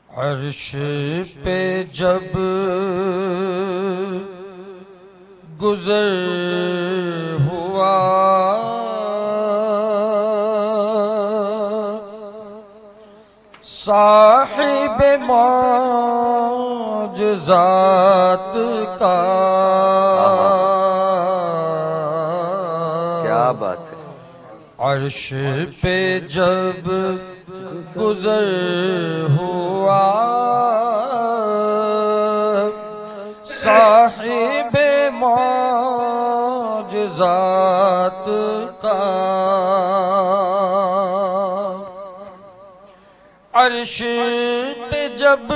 عرش پہ جب گزر ہوا صاحب معجزات کا، کیا بات ہے. عرش پہ جب گزر ہوا صاحب معجزات کا، عرش پہ جب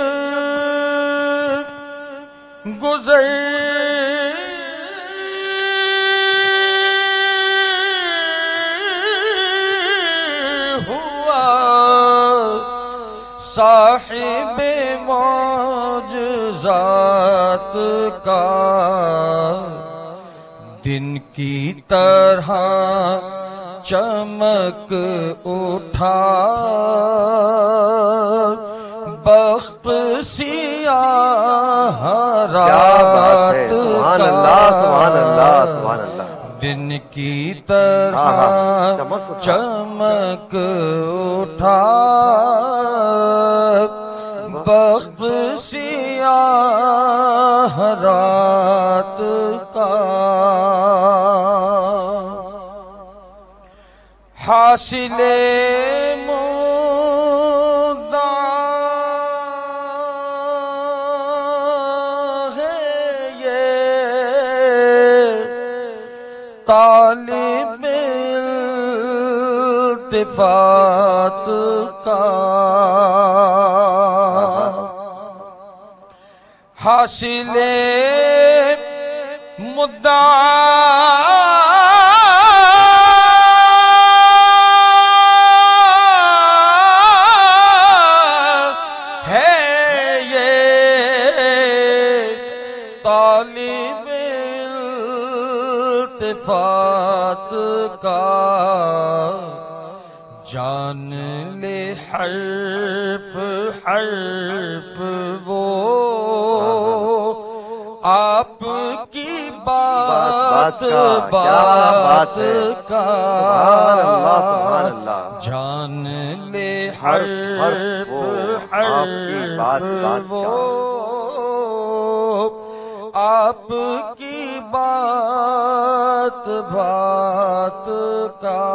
گزر صاحب معجزات کا، دن کی طرح چمک اٹھا بخت سیاہ رات کا، دن کی طرح چمک اٹھا بخت سیاہ رات کا، حاصل مدعا ہے یہ طالب التفات کا، حاصل مدعا ہے یہ طالب التفات کا، جان لے حرف حرف وہ آپ کی بات بات کا، جان لے حرف حرف وہ آپ کی بات بات کا،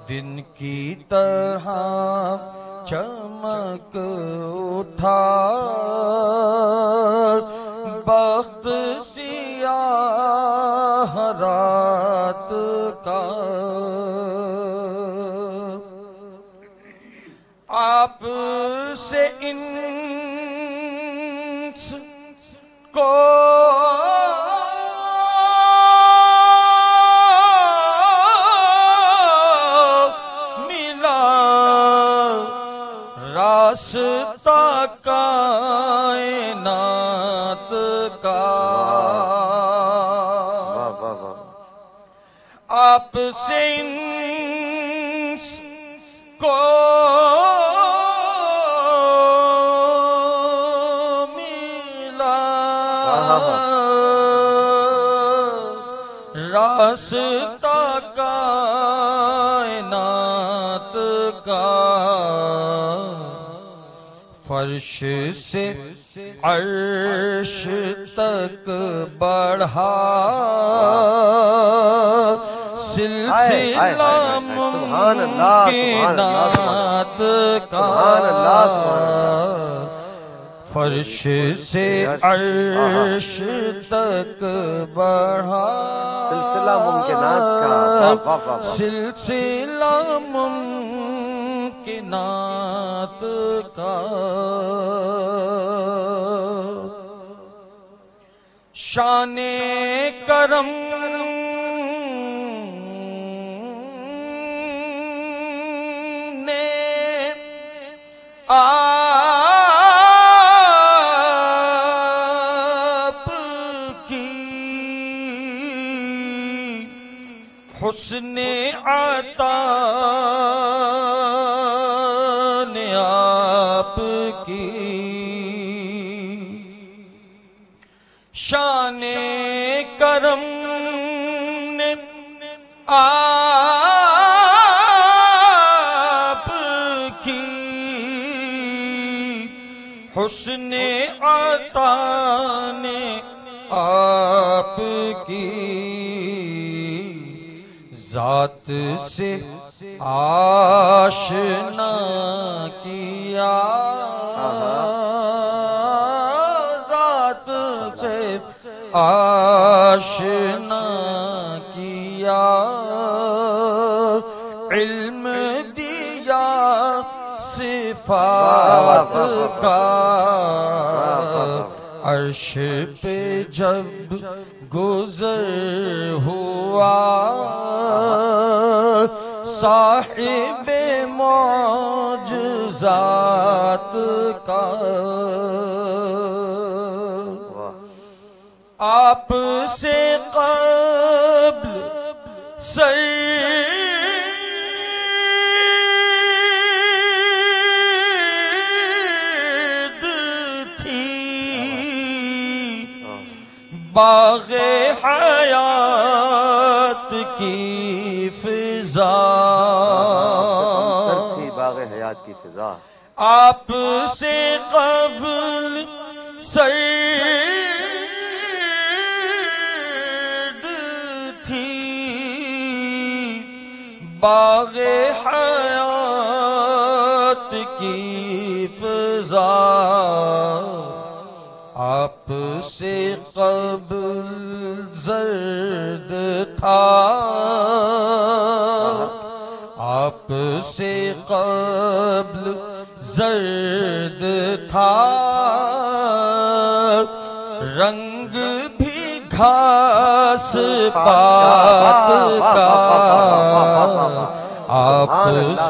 دن کی طرح چمک اٹھا بخت سیاہ رات کا، آپ سے انس کو راستہ کائنات کا، آپ سے انس کو ملا راستہ کائنات کا، فرش سے عرش تک بڑھا سلسلہ ممکنات کا، فرش سے عرش تک بڑھا سلسلہ ممکنات کا، سلسلہ ممکنات کا، شان کرم نے آپ کی حسن عطا حسن عطا نے آپ کی ذات سے آشنا کیا، ذات سے آشنا کیا، علم دیا صفات کا، عرش پہ جب گزر ہوا صاحب معجزات کا، آپ سے قبل سرد تھی باغ حیات کی فضا، باغ حیات کی فضا، آپ سے قبل سرد تھی باغ حیات کی فضا، آپ سے قبل زرد تھا، آپ سے قبل زرد تھا، رنگ بھی گھاس پات کا، آپ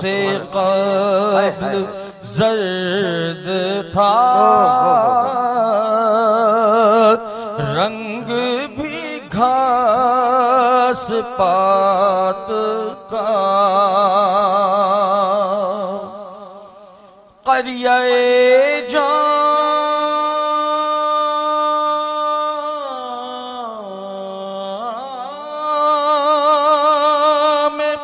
سے قبل زرد تھا، رنگ بھی گھاس پات کا، قریہ جام میں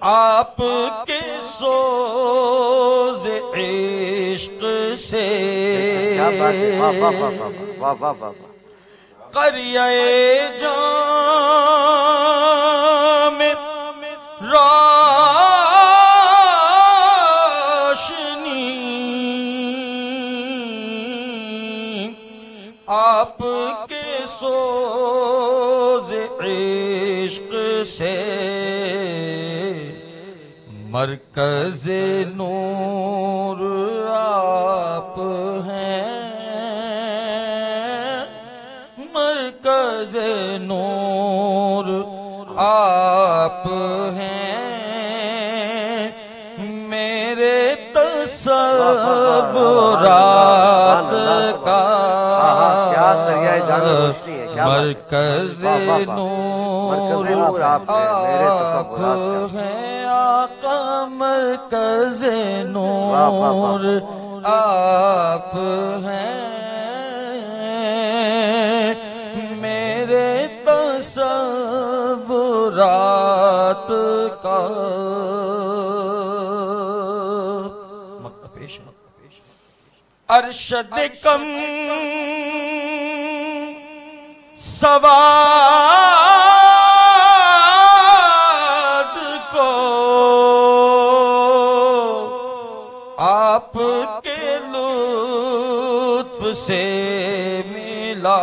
آپ کے سوز عشق سے قریہ جام میں روشنی، آپ کے سوز عشق سے مرکز نور آپ ہیں، مرکز نور آپ ہیں، میرے تصورات کا مرکز نور آپ ہیں، آقا مرکز نور آپ ہیں، میرے تصورات کا ارشد کم سواد کو آپ کے لطف سے ملا،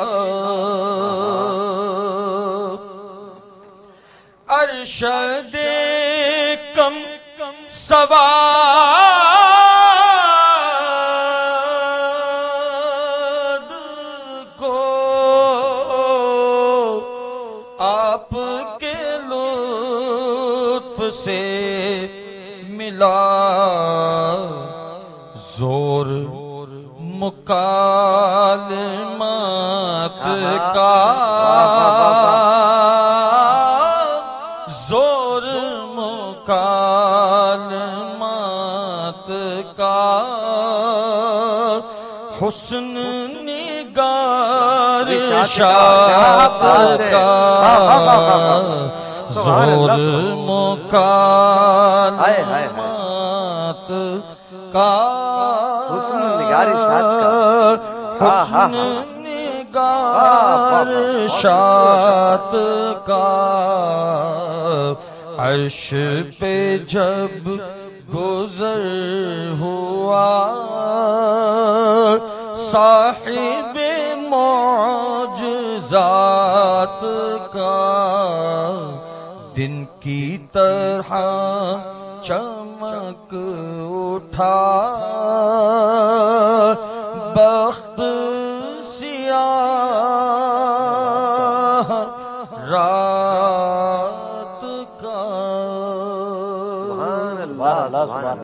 ارشد کم سواد کو آپ کے لطف سے ملا، زور مکالمات کا، زور مکالمات کا، حسن نگار شاد کا زور مکالمات کا حسن نگار شاد کا حسن نگار شاد کا عرش پہ جب گزر ہوا صاحب معجزات کا دن کی طرح چمک اٹھا بخت سیاہ رات کا سبحان اللہ